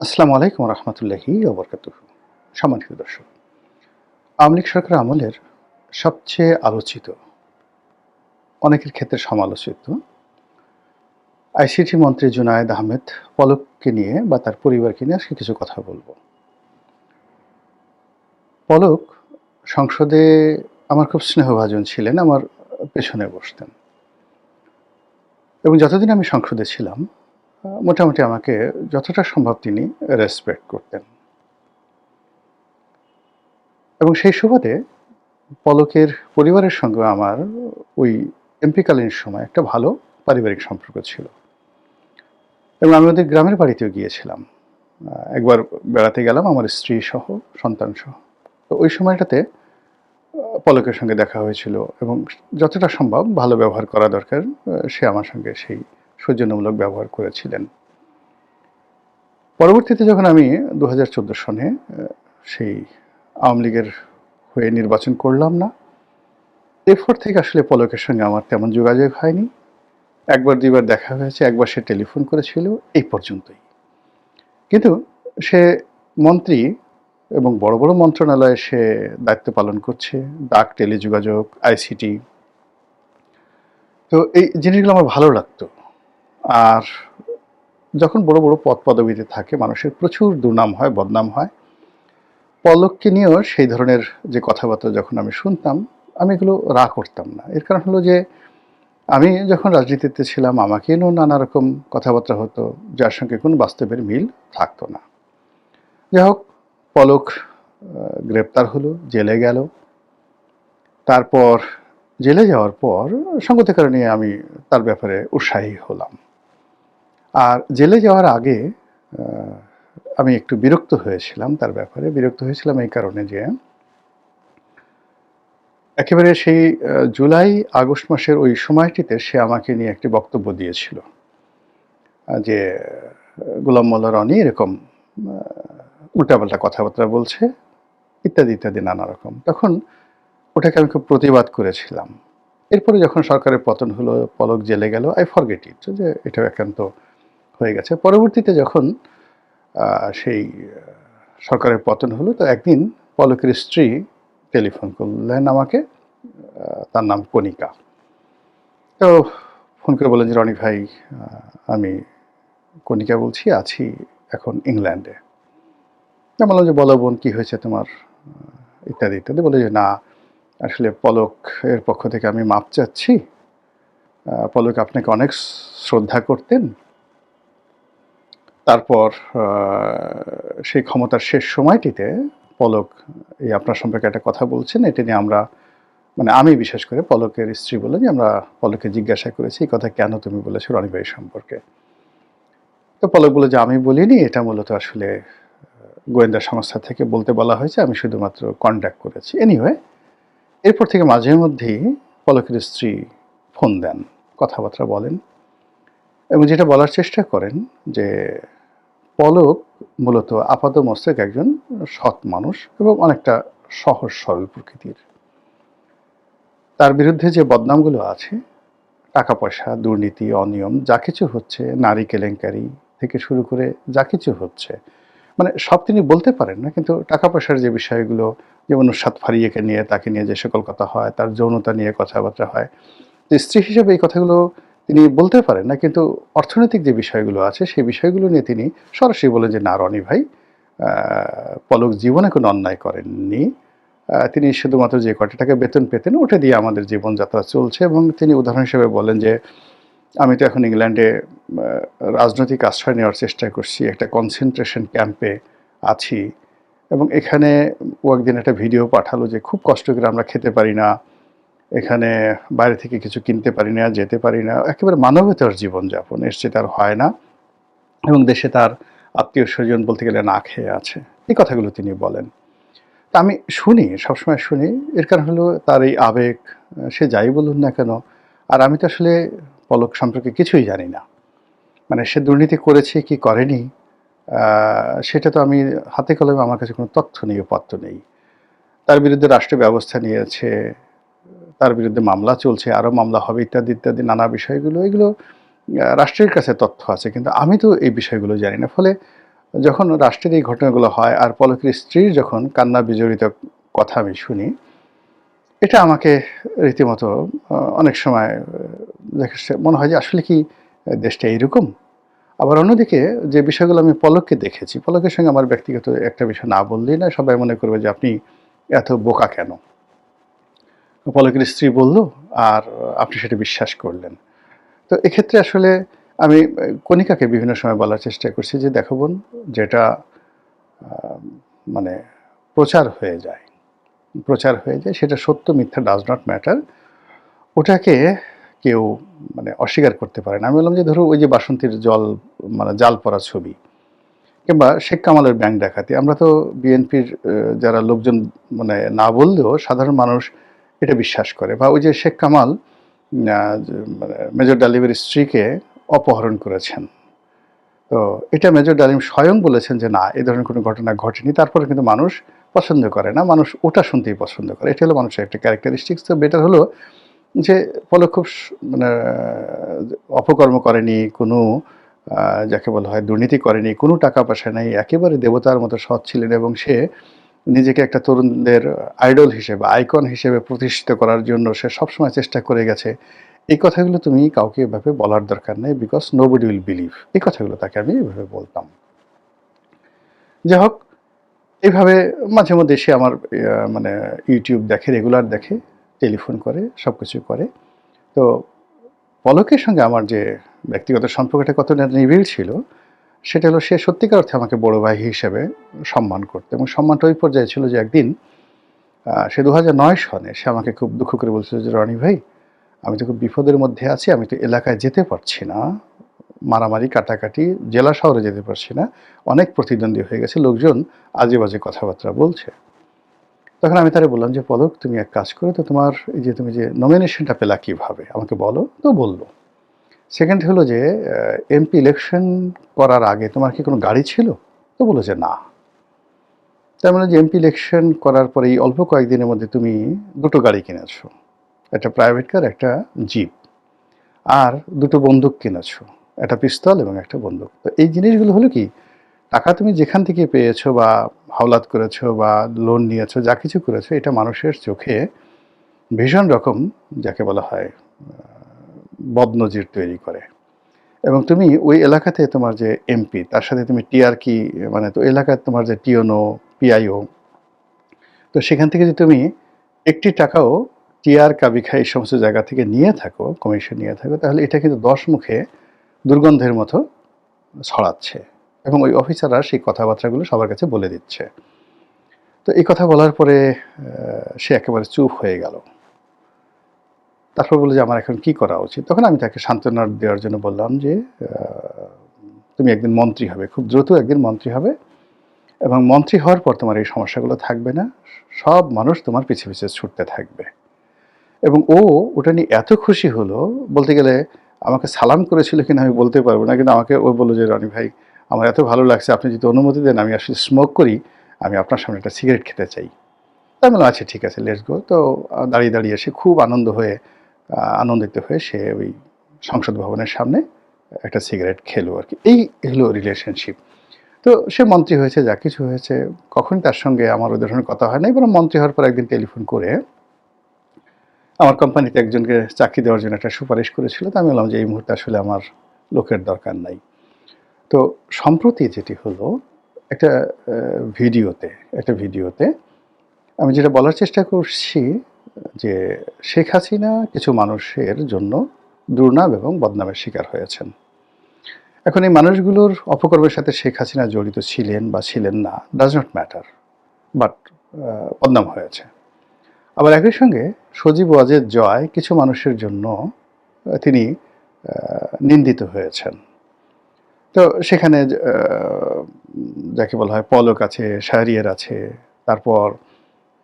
আসসালামু আলাইকুম রহমতুল্লাহি ওবরকাতুহু। সম্মানিত দর্শক, আওয়ামী লীগ সরকার আমলের সবচেয়ে আলোচিত, অনেকের ক্ষেত্রে সমালোচিত আইসিটি মন্ত্রী জুনায়েদ আহমেদ পলককে নিয়ে বা তার পরিবারকে নিয়ে আজকে কিছু কথা বলব। পলক সংসদে আমার খুব স্নেহভাজন ছিলেন, আমার পেছনে বসতেন এবং যতদিন আমি সংসদে ছিলাম মোটামুটি আমাকে যতটা সম্ভব তিনি রেসপেক্ট করতেন এবং সেই সুবাদে পলকের পরিবারের সঙ্গে আমার ওই এমপিকালীন সময় একটা ভালো পারিবারিক সম্পর্ক ছিল এবং আমি ওদের গ্রামের বাড়িতেও গিয়েছিলাম। একবার বেড়াতে গেলাম আমার স্ত্রীসহ, সন্তানসহ। তো ওই সময়টাতে পলকের সঙ্গে দেখা হয়েছিল এবং যতটা সম্ভব ভালো ব্যবহার করা দরকার সে আমার সঙ্গে সেই সৌজন্যমূলক ব্যবহার করেছিলেন। পরবর্তীতে যখন আমি 2014 সনে সেই আওয়ামী লীগের হয়ে নির্বাচন করলাম না, এরপর থেকে আসলে পলকের সঙ্গে আমার তেমন যোগাযোগ হয়নি। একবার দুইবার দেখা হয়েছে, একবার সে টেলিফোন করেছিল, এই পর্যন্তই। কিন্তু সে মন্ত্রী এবং বড় বড় মন্ত্রণালয়ে সে দায়িত্ব পালন করছে, ডাক, টেলিযোগাযোগ, আইসিটি। তো এই জিনিসগুলো আমার ভালো লাগতো। আর যখন বড় বড় পদ পদবিতে থাকে মানুষের প্রচুর দুর্নাম হয়, বদনাম হয়। পলককে নিয়েও সেই ধরনের যে কথাবার্তা যখন আমি শুনতাম, আমি এগুলো করতাম না। এর কারণ হলো যে আমি যখন রাজনীতিতে ছিলাম আমাকে নিয়েও নানা রকম কথাবার্তা হতো, যার সঙ্গে কোনো বাস্তবের মিল থাকতো না। যাই হোক, পলক গ্রেপ্তার হলো, জেলে গেল। তারপর জেলে যাওয়ার পর সঙ্গত কারণে আমি তার ব্যাপারে উৎসাহী হলাম। আর জেলে যাওয়ার আগে আমি একটু বিরক্ত হয়েছিলাম তার ব্যাপারে। বিরক্ত হয়েছিলাম এই কারণে যে একেবারে সেই জুলাই আগস্ট মাসের ওই সময়টিতে সে আমাকে নিয়ে একটি বক্তব্য দিয়েছিল যে গোলাম মোল্লা রনি এরকম উল্টাপাল্টা কথাবার্তা বলছে, ইত্যাদি ইত্যাদি নানা রকম। তখন ওটাকে আমি খুব প্রতিবাদ করেছিলাম। এরপরে যখন সরকারের পতন হলো, পলক জেলে গেল, আই ফরগেট ইট যে এটাও একান্ত হয়ে গেছে। পরবর্তীতে যখন সেই সরকারের পতন হলো, তো একদিন পলকের স্ত্রী টেলিফোন করলেন আমাকে, তার নাম কণিকা। তো ফোন করে বললেন যে রনি ভাই, আমি কণিকা বলছি, আছি এখন ইংল্যান্ডে। আমি বললাম যে বলো বোন, কী হয়েছে তোমার, ইত্যাদি ইত্যাদি। বলে যে না, আসলে পলক এর পক্ষ থেকে আমি মাপ চাচ্ছি। পলক আপনাকে অনেক শ্রদ্ধা করতেন। তারপর সেই ক্ষমতার শেষ সময়টিতে পলক এই আপনার সম্পর্কে একটা কথা বলছেন, এটা নিয়ে আমরা, মানে আমি বিশেষ করে, পলকের স্ত্রী বললেন যে আমরা পলককে জিজ্ঞাসা করেছি এই কথা কেন তুমি বলেছো রনি ভাই সম্পর্কে। তো পলক বলে যে আমি বলিনি, এটা মূলত আসলে গোয়েন্দা সংস্থা থেকে বলতে বলা হয়েছে, আমি শুধুমাত্র কন্ট্যাক্ট করেছি। এনিওয়ে, এরপর থেকে মাঝে মধ্যেই পলকের স্ত্রী ফোন দেন, কথাবার্তা বলেন এবং যেটা বলার চেষ্টা করেন যে পলক মূলত আপাতমস্তক একজন সৎ মানুষ এবং অনেকটা সহজ সরল প্রকৃতির। তার বিরুদ্ধে যে বদনামগুলো আছে, টাকা পয়সা, দুর্নীতি, অনিয়ম যা কিছু হচ্ছে, নারী কেলেঙ্কারি থেকে শুরু করে যা কিছু হচ্ছে, মানে সব তিনি বলতে পারেন না, কিন্তু টাকা পয়সার যে বিষয়গুলো, যেমন নুসরাত ফারিয়াকে নিয়ে, তাকে নিয়ে যে সকল কথা হয়, তার যৌনতা নিয়ে কথাবার্তা হয়, তো স্ত্রী হিসেবে এই কথাগুলো তিনি বলতে পারেন না, কিন্তু অর্থনৈতিক যে বিষয়গুলো আছে সেই বিষয়গুলো নিয়ে তিনি সরাসরি বলেন যে না রনি ভাই, পলক জীবনে কোনো অন্যায় করেননি। তিনি শুধুমাত্র যে কয়টা টাকা বেতন পেতেন ওটা দিয়ে আমাদের জীবনযাত্রা চলছে এবং তিনি উদাহরণ হিসেবে বলেন যে আমি তো এখন ইংল্যান্ডে রাজনৈতিক আশ্রয় নেওয়ার চেষ্টা করছি, একটা কনসেন্ট্রেশন ক্যাম্পে আছি এবং এখানে ও একদিন একটা ভিডিও পাঠালো যে খুব কষ্ট করে আমরা খেতে পারি না, এখানে বাইরে থেকে কিছু কিনতে পারি না, যেতে পারি না, একেবারে মানবেতর জীবনযাপন, এর চেয়ে তার হয় না এবং দেশে তার আত্মীয় স্বজন বলতে গেলে না খেয়ে আছে। এই কথাগুলো তিনি বলেন। তা আমি শুনি, সবসময় শুনি। এর কারণ হলো তার এই আবেগ, সে যাই বলুন না কেন। আর আমি তো আসলে পলক সম্পর্কে কিছুই জানি না। মানে সে দুর্নীতি করেছে কি করেনি, সেটা তো আমি হাতে কলমে, আমার কাছে কোনো তথ্য নেই, উপাত্ত নেই। তার বিরুদ্ধে রাষ্ট্র ব্যবস্থা নিয়েছে, তার বিরুদ্ধে মামলা চলছে, আরও মামলা হবে, ইত্যাদি ইত্যাদি নানা বিষয়গুলো, এগুলো রাষ্ট্রের কাছে তথ্য আছে, কিন্তু আমি তো এই বিষয়গুলো জানি না। ফলে যখন রাষ্ট্রের এই ঘটনাগুলো হয় আর পলকের স্ত্রীর যখন কান্না বিজড়িত কথা আমি শুনি, এটা আমাকে রীতিমতো অনেক সময় মনে হয় যে আসলে কি দেশটা এইরকম? আবার অন্যদিকে যে বিষয়গুলো আমি পলককে দেখেছি, পলকের সঙ্গে আমার ব্যক্তিগত একটা বিষয় না বললেই না, সবাই মনে করবে যে আপনি এত বোকা কেন? পলকের স্ত্রী বলল আর আপনি সেটা বিশ্বাস করলেন। তো এক্ষেত্রে আসলে আমি কণিকাকে বিভিন্ন সময় বলার চেষ্টা করছি যে, "দেখো বোন, যেটা আ মানে প্রচার হয়ে যায়, সেটা সত্য মিথ্যা ডাজ নট ম্যাটার। ওটাকে কেউ অস্বীকার করতে পারে না।" আমি বললাম যে, "ধরো ওই যে বাসন্তীর জাল পড়া ছবি কিংবা শেখ কামালের ব্যাংক ডাকাতি। আমরা তো বিএনপির যারা লোকজন না বললেও সাধারণ মানুষ এটা বিশ্বাস করে। বা ওই যে শেখ কামাল আ মেজর ডালিমের স্ত্রীকে অপহরণ করেছেন। তো এটা মেজর ডালিম স্বয়ং বলেছেন যে, "না, এ ধরনের কোনো ঘটনা ঘটেনি।" তারপরে কিন্তু মানুষ পছন্দ করে না। মানুষ ওটা শুনতেই পছন্দ করে। এটা হলো মানুষের একটা ক্যারেক্টারিস্টিক্স। তো বেটার হলো যে পলক খুব অপকর্ম করেনি, কোনো আ যাকে বলা হয় দুর্নীতি করেনি, কোনো টাকা-পয়সা নাই। একেবারে দেবতার মতো সৎ ছিলেন এবং সে নিজেকে একটা তরুণদের আইডল হিসেবে, আইকন হিসেবে প্রতিষ্ঠিত করার জন্য সে সবসময় চেষ্টা করে গেছে। এই কথাগুলো তুমি কাউকে এভাবে বলার দরকার নেই, বিকজ নোবডি উইল বিলিভ। এই কথাগুলো তাকে আমি এভাবে বলতাম। যাই হোক, এভাবে মাঝে মধ্যে সে আমার YouTube দেখে, রেগুলার দেখে, টেলিফোন করে, সবকিছু করে। তো পলকের সঙ্গে আমার যে ব্যক্তিগত সম্পর্কটা কতটা নিবিড় ছিল, সেটা হলো সে সত্যিকার অর্থে আমাকে বড় ভাই হিসেবে সম্মান করত এবং সম্মানটা ওই পর্যায়ে ছিল যে একদিন সে ২০০৯ সনে সে আমাকে খুব দুঃখ করে বলছিল যে, "রনি ভাই, আমি তো খুব বিপদের মধ্যে আছি। আমি তো এলাকায় যেতে পারছি না। মারামারি, কাটাকাটি, জেলা শহরে যেতে পারছি না। অনেক প্রতিদ্বন্দ্বী হয়ে গেছে। লোকজন আজে-বাজে কথাবার্তা বলছে।" তখন আমি তারে বললাম যে, "পলক, তুমি এক কাজ করো তো, তুমি যে নমিনেশনটা পেলা কিভাবে? আমাকে বলো।" তো বলল। সেকেন্ড হলো যে, এমপি ইলেকশন করার আগে তোমার কি কোনো গাড়ি ছিল? তো বলল যে, "না।" তার মানে যে এমপি ইলেকশন করার পরে এই অল্প কয়েকদিনের মধ্যে তুমি ২ টো গাড়ি কিনেছো। একটা প্রাইভেট কার, একটা জিপ। আর ২ টো বন্দুক কিনেছো। একটা পিস্তল এবং একটা বন্দুক। তো এই জিনিসগুলো হলো কি, টাকা তুমি যেখান থেকে পেয়েছো বা হাওলাত করেছো বা লোন নিয়েছো, যা কিছু করেছো, এটা মানুষের চোখে ভীষণ রকম যাকে বলা হয় বদনজির তৈরি করে। এবং তুমি ওই এলাকাতে তোমার যে এমপি, তার সাথে তুমি টিআরকি, তো এলাকায় তোমার যে টিওনো, পিআইও, তো সেখান থেকে যদি তুমি একটি টাকাও টিআর, কাবিখা এই সমস্ত জায়গা থেকে নিয়ে থাকো, কমিশন নিয়ে থাকো, তাহলে এটা কিন্তু ১০ মুখে দুর্গন্ধের মতো ছড়াচ্ছে এবং ওই অফিসাররা সেই কথাবার্তাগুলো সবার কাছে বলে দিচ্ছে। তো এই কথা বলার পরে সে একেবারে চুপ হয়ে গেল। তারপর বলল যে, "আমার এখন কি করা উচিত?" তখন আমি তাকে সান্ত্বনা দেওয়ার জন্য বললাম যে, আ "তুমি একদিন মন্ত্রী হবে। খুব দ্রুত একদিন মন্ত্রী হবে এবং মন্ত্রী হওয়ার পর তোমার এই সমস্যাগুলো থাকবে না। সব মানুষ তোমার পিছে, পিছে ছুটতে থাকবে।" এবং ওটা নিয়ে এত খুশি হলো, বলতে গেলে আমাকে সালাম করেছিল কিনা আমি বলতে পারব না। কিন্তু আমাকে ও বলল যে, "রনি ভাই, আমার এত ভালো লাগছে। আপনি যদি অনুমতি দেন, আমি আসলে স্মোক করি। আমি আপনার সামনে একটা সিগারেট খেতে চাই।" তো আমি বললাম, "আচ্ছা ঠিক আছে, লেটস গো।" তো দাঁড়িয়ে, দাঁড়িয়ে সে খুব আনন্দিত হয়ে সে ওই সংসদ ভবনের সামনে একটা সিগারেট খেলো আরকি। এই হলো রিলেশনশিপ। তো সে মন্ত্রী হয়েছে, যা কিছু হয়েছে, কখনই তার সঙ্গে আমার ওই ধরনের কথা হয় নাই। বরং মন্ত্রী হওয়ার পর একদিন টেলিফোন করে আমার কোম্পানিতে একজনকে চাকরি দেওয়ার জন্য একটা সুপারিশ করেছিল। তো আমি বললাম যে, "এই মুহূর্তে আসলে আমার লোকের দরকার নাই।" তো সম্প্রতি যেটি হলো, একটা আ ভিডিওতে একটা ভিডিওতে আমি যেটা বলার চেষ্টা করছি যে, শেখ হাসিনা কিছু মানুষের জন্য দুর্নাম এবং বদনামের শিকার হয়েছেন। এখন এই মানুষগুলোর অপকর্মের সাথে শেখ হাসিনা জড়িত ছিলেন বা ছিলেন না, ডাজ নট ম্যাটার। বাট বদনাম হয়েছে। আবার একই সঙ্গে সজীব ওয়াজেদ জয় কিছু মানুষের জন্য তিনি নিন্দিত হয়েছেন। তো সেখানে যাকে বলা হয় পলক আছে, শাহরিয়ার আছে, তারপর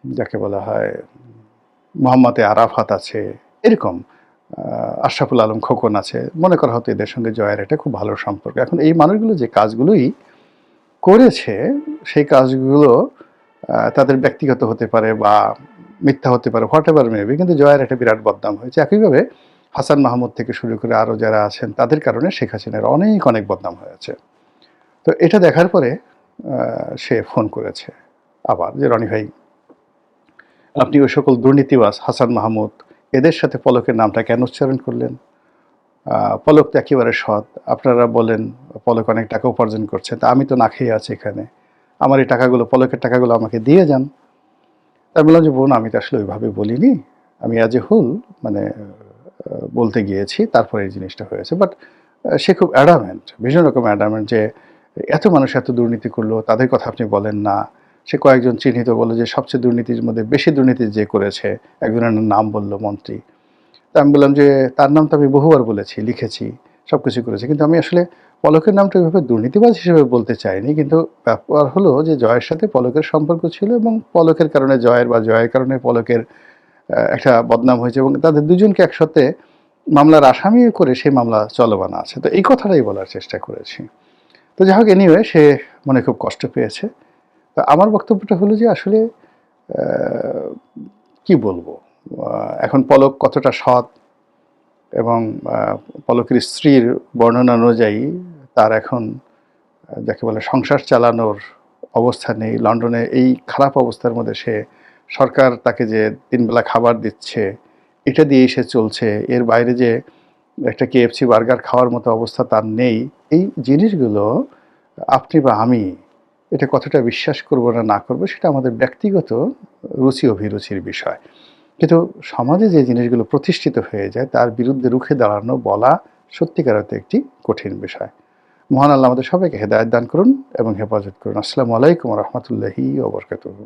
যাকে বলা হয় মোহাম্মদ আরাফাত আছে, এরকম আশরাফুল আলম খোকন আছে। মনে করা হতো এদের সঙ্গে জয়ের একটা খুব ভালো সম্পর্ক। এখন এই মানুষগুলো যে কাজগুলোই করেছে, সেই কাজগুলো তাদের ব্যক্তিগত হতে পারে বা মিথ্যা হতে পারে, হোয়াটএভার মেবি, কিন্তু জয়ের একটা বিরাট বদনাম হয়েছে। একইভাবে হাসান মাহমুদ থেকে শুরু করে আরও যারা আছেন, তাদের কারণে শেখ হাসিনার অনেক, অনেক বদনাম হয়েছে। তো এটা দেখার পরে সে ফোন করেছে আবার যে, "রনি ভাই, আপনি ওই সকল দুর্নীতিবাজ হাসান মাহমুদ এদের সাথে পলকের নামটা কেন উচ্চারণ করলেন? পলক তো একেবারে সৎ। আপনারা বলেন পলক অনেক টাকা উপার্জন করছে। তা আমি তো না খেয়ে আছি এখানে। আমার এই টাকাগুলো, পলকের টাকাগুলো আমাকে দিয়ে যান।" আমি বললাম যে, "বোন, আমি তো আসলে ওইভাবে বলিনি। আমি অ্যাজ এ হোল মানে বলতে গিয়েছি। তারপরে এই জিনিসটা হয়েছে।" বাট সে খুব অ্যাডামেন্ট, ভীষণ রকম অ্যাডামেন্ট যে, এত মানুষ এত দুর্নীতি করলো, তাদের কথা আপনি বলেন না। সে কয়েকজন চিহ্নিত বলল যে, সবচেয়ে দুর্নীতির মধ্যে বেশি দুর্নীতি যে করেছে, একজনের নাম বলল, মন্ত্রী। তা আমি বললাম যে, "তার নাম তো আমি বহুবার বলেছি, লিখেছি, সবকিছু করেছি। কিন্তু আমি আসলে পলকের নামটা ওইভাবে দুর্নীতিবাজ হিসেবে বলতে চাইনি। কিন্তু ব্যাপার হলো যে, জয়ের সাথে পলকের সম্পর্ক ছিল এবং পলকের কারণে জয়ের বা জয়ের কারণে পলকের একটা বদনাম হয়েছে এবং তাদের দুজনকে একসাথে মামলার আসামি করে সেই মামলা চলমান আছে।" তো এই কথাটাই বলার চেষ্টা করেছি। তো যাই হোক, এনিওয়ে সে মনে খুব কষ্ট পেয়েছে। তো আমার বক্তব্যটা হলো যে, আসলে আ কি বলবো? এখন পলক কতটা সৎ এবং আ পলকের স্ত্রীর বর্ণনা অনুযায়ী তার এখন যাকে বলে সংসার চালানোর অবস্থা নেই। লন্ডনে এই খারাপ অবস্থার মধ্যে সে, সরকার তাকে যে ৩ বেলা খাবার দিচ্ছে, এটা দিয়েই সে চলছে। এর বাইরে যে একটা KFC বার্গার খাওয়ার মতো অবস্থা তার নেই। এই জিনিসগুলো আপনি বা আমি এটা কতটা বিশ্বাস করব না, না করব সেটা আমাদের ব্যক্তিগত রুচি অভিরুচির বিষয়। কিন্তু সমাজে যে জিনিসগুলো প্রতিষ্ঠিত হয়ে যায় তার বিরুদ্ধে রুখে দাঁড়ানো, বলা সত্যিকার অর্থে একটি কঠিন বিষয়। মহান আল্লাহ আমাদের সবাইকে হেদায়েত দান করুন এবং হেফাজত করুন। আসসালামু আলাইকুম ওয়া রাহমাতুল্লাহি ওয়া বারাকাতুহু।